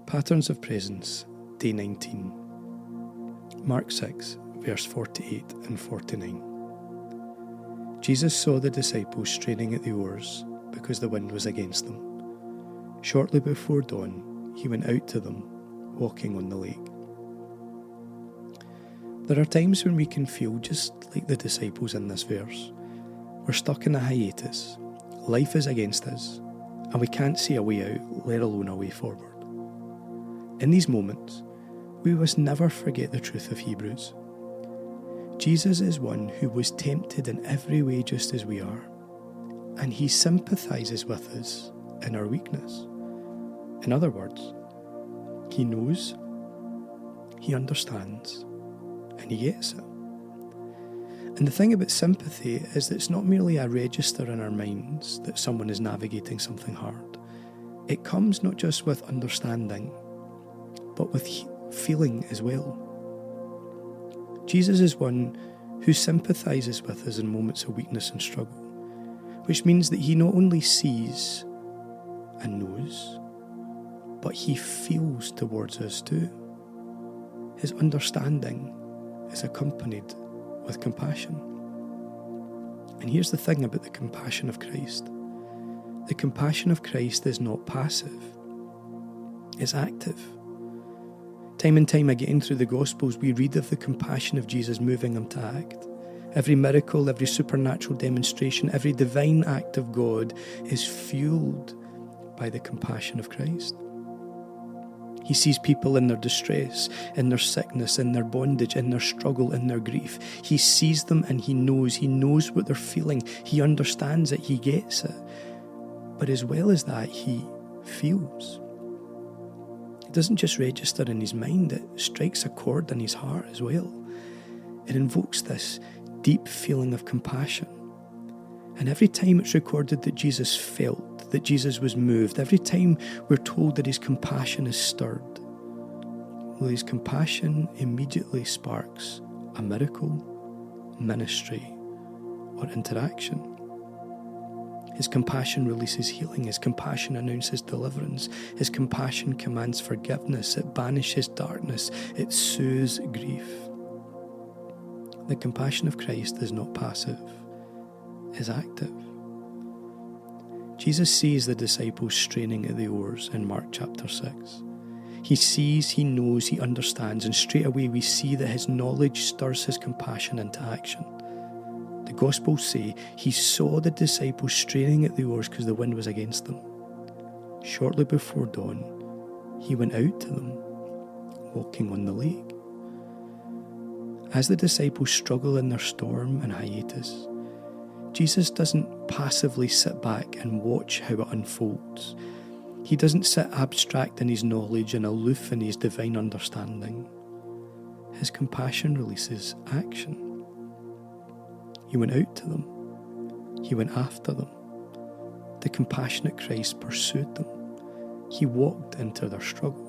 Patterns of Presence, Day 19. Mark 6, verse 48 and 49. Jesus saw the disciples straining at the oars because the wind was against them. Shortly before dawn, he went out to them, walking on the lake. There are times when we can feel just like the disciples in this verse. We're stuck in a hiatus. Life is against us, and we can't see a way out, let alone a way forward. In these moments, we must never forget the truth of Hebrews. Jesus is one who was tempted in every way just as we are, and he sympathises with us in our weakness. In other words, he knows, he understands, and he gets it. And the thing about sympathy is that it's not merely a register in our minds that someone is navigating something hard. It comes not just with understanding, but with feeling as well. Jesus is one who sympathises with us in moments of weakness and struggle, which means that he not only sees and knows, but he feels towards us too. His understanding is accompanied with compassion. And here's the thing about the compassion of Christ. The compassion of Christ is not passive, it's active. Time and time again through the Gospels, we read of the compassion of Jesus moving him to act. Every miracle, every supernatural demonstration, every divine act of God is fueled by the compassion of Christ. He sees people in their distress, in their sickness, in their bondage, in their struggle, in their grief. He sees them and he knows what they're feeling. He understands it, he gets it. But as well as that, he feels. It doesn't just register in his mind, it strikes a chord in his heart as well. It invokes this deep feeling of compassion. And every time it's recorded that Jesus felt, that Jesus was moved, every time we're told that his compassion is stirred, well, his compassion immediately sparks a miracle, ministry, or interaction. His compassion releases healing. His compassion announces deliverance. His compassion commands forgiveness. It banishes darkness. It soothes grief. The compassion of Christ is not passive, it's active. Jesus sees the disciples straining at the oars in Mark chapter 6. He sees, he knows, he understands, and straight away we see that his knowledge stirs his compassion into action. The Gospels say he saw the disciples straining at the oars because the wind was against them. Shortly before dawn, he went out to them, walking on the lake. As the disciples struggle in their storm and hiatus, Jesus doesn't passively sit back and watch how it unfolds. He doesn't sit abstract in his knowledge and aloof in his divine understanding. His compassion releases action. He went out to them. He went after them. The compassionate Christ pursued them. He walked into their struggle.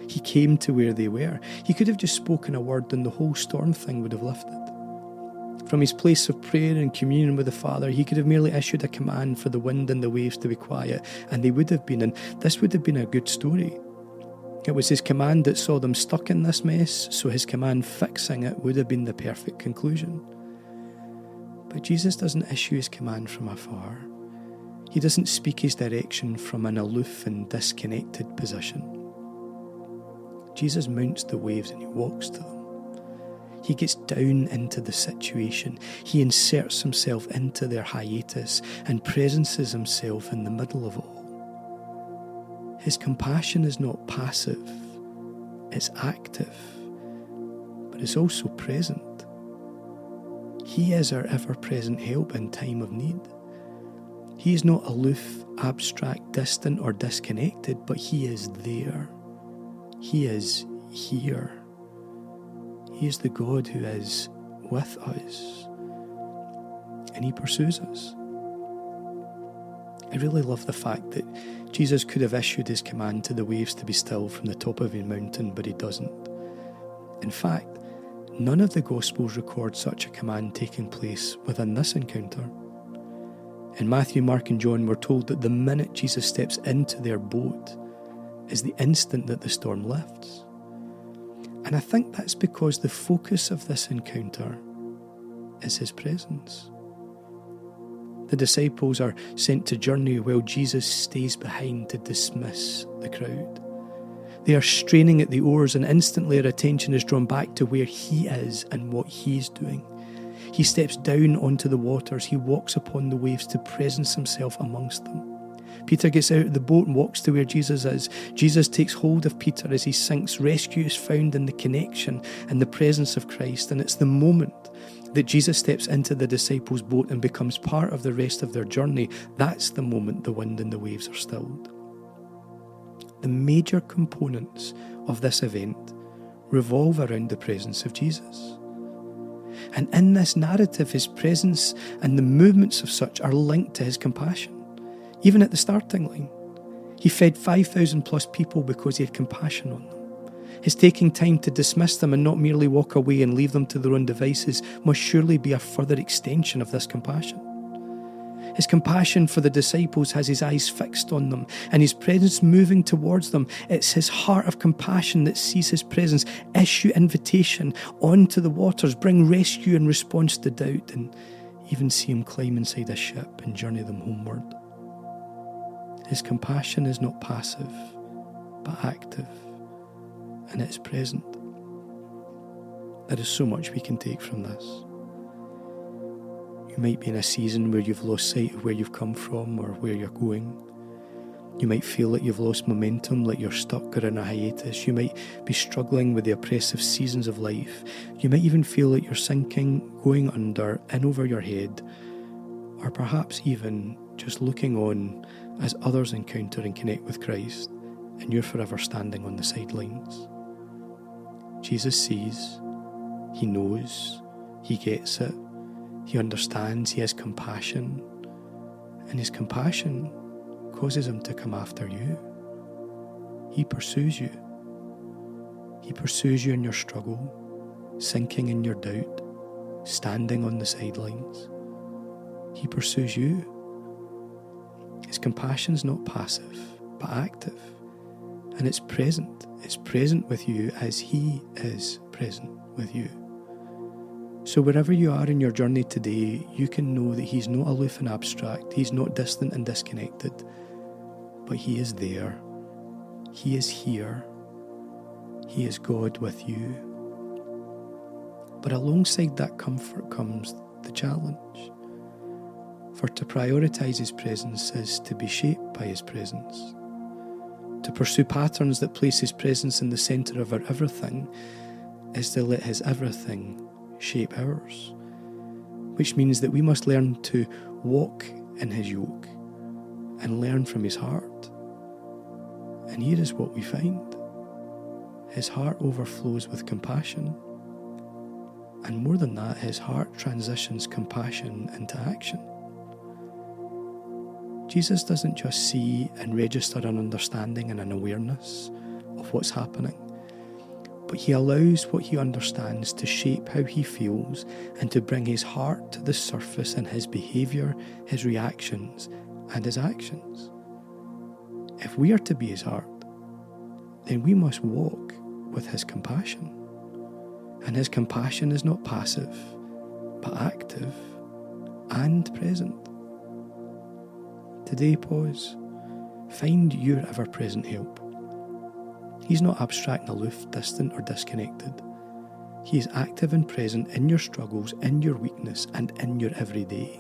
He came to where they were. He could have just spoken a word and the whole storm thing would have lifted. From his place of prayer and communion with the Father, he could have merely issued a command for the wind and the waves to be quiet, and they would have been, and this would have been a good story. It was his command that saw them stuck in this mess, so his command fixing it would have been the perfect conclusion. But Jesus doesn't issue his command from afar. He doesn't speak his direction from an aloof and disconnected position. Jesus mounts the waves and he walks to them. He gets down into the situation. He inserts himself into their hiatus and presences himself in the middle of it all. His compassion is not passive, it's active, but it's also present. He is our ever-present help in time of need. He is not aloof, abstract, distant, or disconnected, but he is there. He is here. He is the God who is with us, and he pursues us. I really love the fact that Jesus could have issued his command to the waves to be still from the top of a mountain, but he doesn't. In fact, none of the Gospels record such a command taking place within this encounter. In Matthew, Mark and John, we're told that the minute Jesus steps into their boat, is the instant that the storm lifts. And I think that's because the focus of this encounter is his presence. The disciples are sent to journey while Jesus stays behind to dismiss the crowd. They are straining at the oars, and instantly our attention is drawn back to where he is and what he's doing. He steps down onto the waters. He walks upon the waves to presence himself amongst them. Peter gets out of the boat and walks to where Jesus is. Jesus takes hold of Peter as he sinks. Rescue is found in the connection and the presence of Christ, and it's the moment that Jesus steps into the disciples' boat and becomes part of the rest of their journey. That's the moment the wind and the waves are stilled. The major components of this event revolve around the presence of Jesus. And in this narrative, his presence and the movements of such are linked to his compassion. Even at the starting line, he fed 5,000 plus people because he had compassion on them. His taking time to dismiss them and not merely walk away and leave them to their own devices must surely be a further extension of this compassion. His compassion for the disciples has his eyes fixed on them and his presence moving towards them. It's his heart of compassion that sees his presence issue invitation onto the waters, bring rescue in response to doubt, and even see him climb inside a ship and journey them homeward. His compassion is not passive, but active, and it is present. There is so much we can take from this. You might be in a season where you've lost sight of where you've come from or where you're going. You might feel that you've lost momentum, like you're stuck or in a hiatus. You might be struggling with the oppressive seasons of life. You might even feel that you're sinking, going under, in over your head, or perhaps even just looking on as others encounter and connect with Christ, and you're forever standing on the sidelines. Jesus sees, he knows, he gets it, he understands, he has compassion, and his compassion causes him to come after you. He pursues you. He pursues you in your struggle, sinking in your doubt, standing on the sidelines. He pursues you. His compassion is not passive, but active. And it's present. It's present with you as he is present with you. So wherever you are in your journey today, you can know that he's not aloof and abstract. He's not distant and disconnected. But he is there. He is here. He is God with you. But alongside that comfort comes the challenge. For to prioritise his presence is to be shaped by his presence. To pursue patterns that place his presence in the centre of our everything is to let his everything shape ours. Which means that we must learn to walk in his yoke and learn from his heart. And here is what we find. His heart overflows with compassion. And more than that, his heart transitions compassion into action. Jesus doesn't just see and register an understanding and an awareness of what's happening, but he allows what he understands to shape how he feels and to bring his heart to the surface in his behaviour, his reactions, and his actions. If we are to be his heart, then we must walk with his compassion. And his compassion is not passive, but active and present. Today, pause. Find your ever-present help. He's not abstract and aloof, distant or disconnected. He is active and present in your struggles, in your weakness, and in your everyday.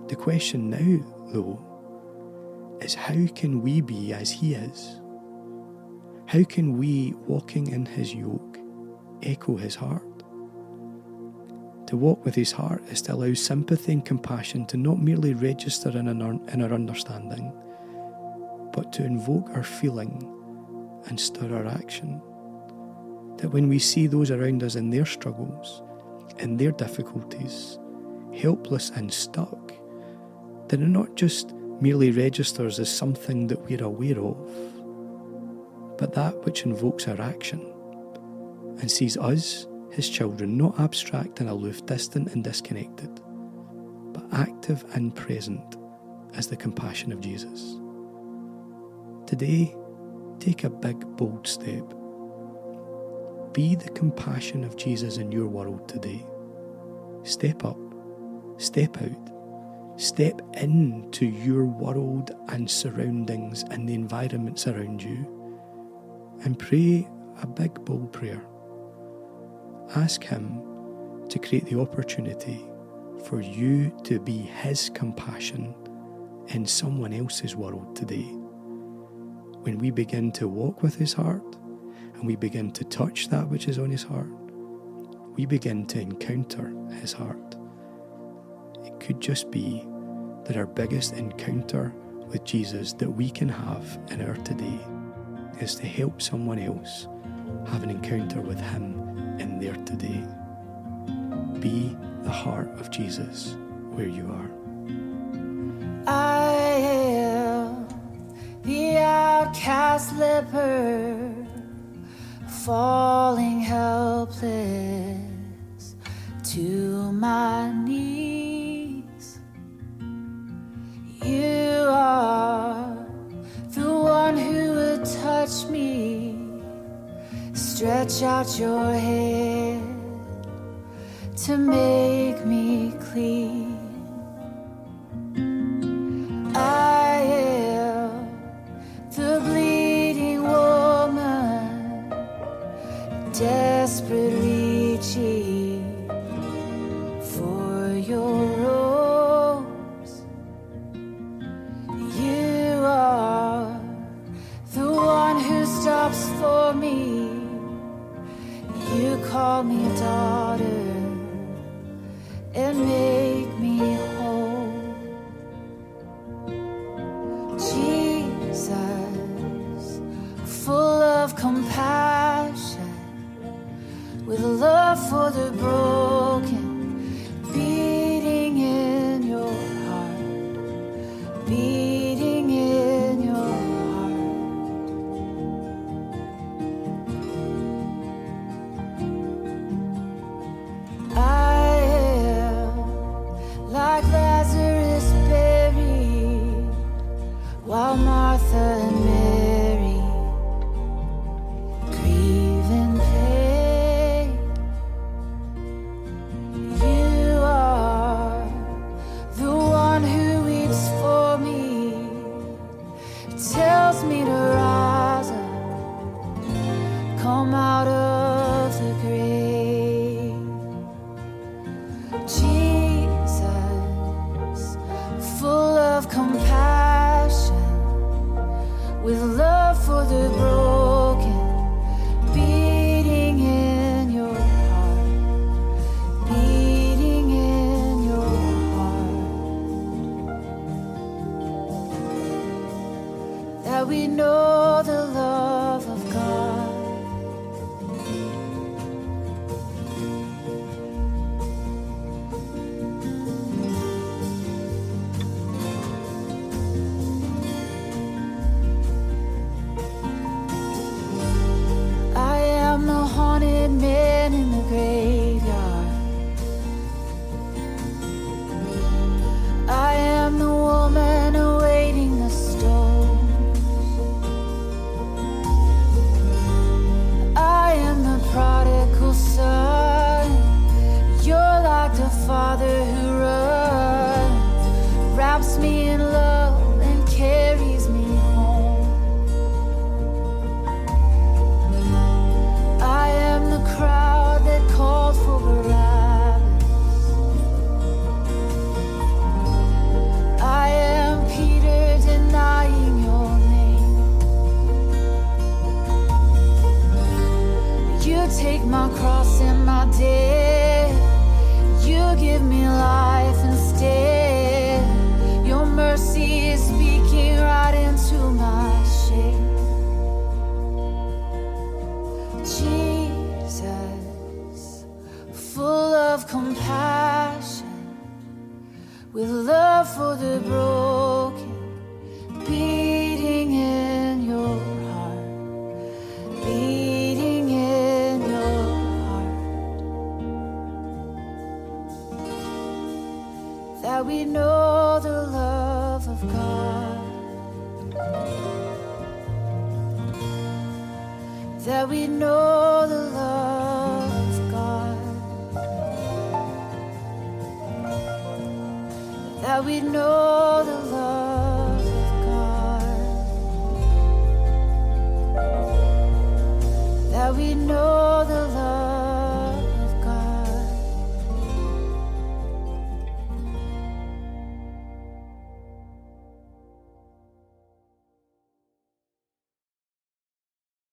The question now, though, is how can we be as he is? How can we, walking in his yoke, echo his heart? To walk with his heart is to allow sympathy and compassion to not merely register in our understanding, but to invoke our feeling and stir our action. That when we see those around us in their struggles, in their difficulties, helpless and stuck, that it not just merely registers as something that we're aware of, but that which invokes our action and sees us, his children, not abstract and aloof, distant and disconnected, but active and present as the compassion of Jesus. Today, take a big, bold step. Be the compassion of Jesus in your world today. Step up, step out, step into your world and surroundings and the environments around you, and pray a big, bold prayer. Ask Him to create the opportunity for you to be His compassion in someone else's world today. When we begin to walk with His heart, and we begin to touch that which is on His heart, we begin to encounter His heart. It could just be that our biggest encounter with Jesus that we can have in our today is to help someone else have an encounter with Him in their today. Be the heart of Jesus where you are. I am the outcast leper, falling helpless to my knees. You are the one who would touch me. Stretch out your hand to make me clean. I am the bleeding woman, desperate reaching for your rose. You are the one who stops for me. You call me daughter and make me whole. Jesus, full of compassion, with love for the broken, beating in your heart, beating in your heart. I am like Lazarus buried, while Martha and Mary grieve in pain. You are the one who weeps for me, tells me to rise up, come out of the grave. Jesus, full of compassion, with love for the broken, beating in your heart, beating in your heart. That we know the love of God. I am the haunted man in the graveyard. I am the woman awaiting the stone. I am the prodigal son. You're like the father who runs, wraps me in love and carries me home. I am the crowd that called for Barabbas. I am Peter denying your name. You take my cross and my death. You give me life instead. Your mercy is speaking right into my shame. Jesus, full of compassion, with love for the broken, beating in your heart, beating in your heart. That we know the love of God. that we know the love of God, that we know the love of God, that we know the love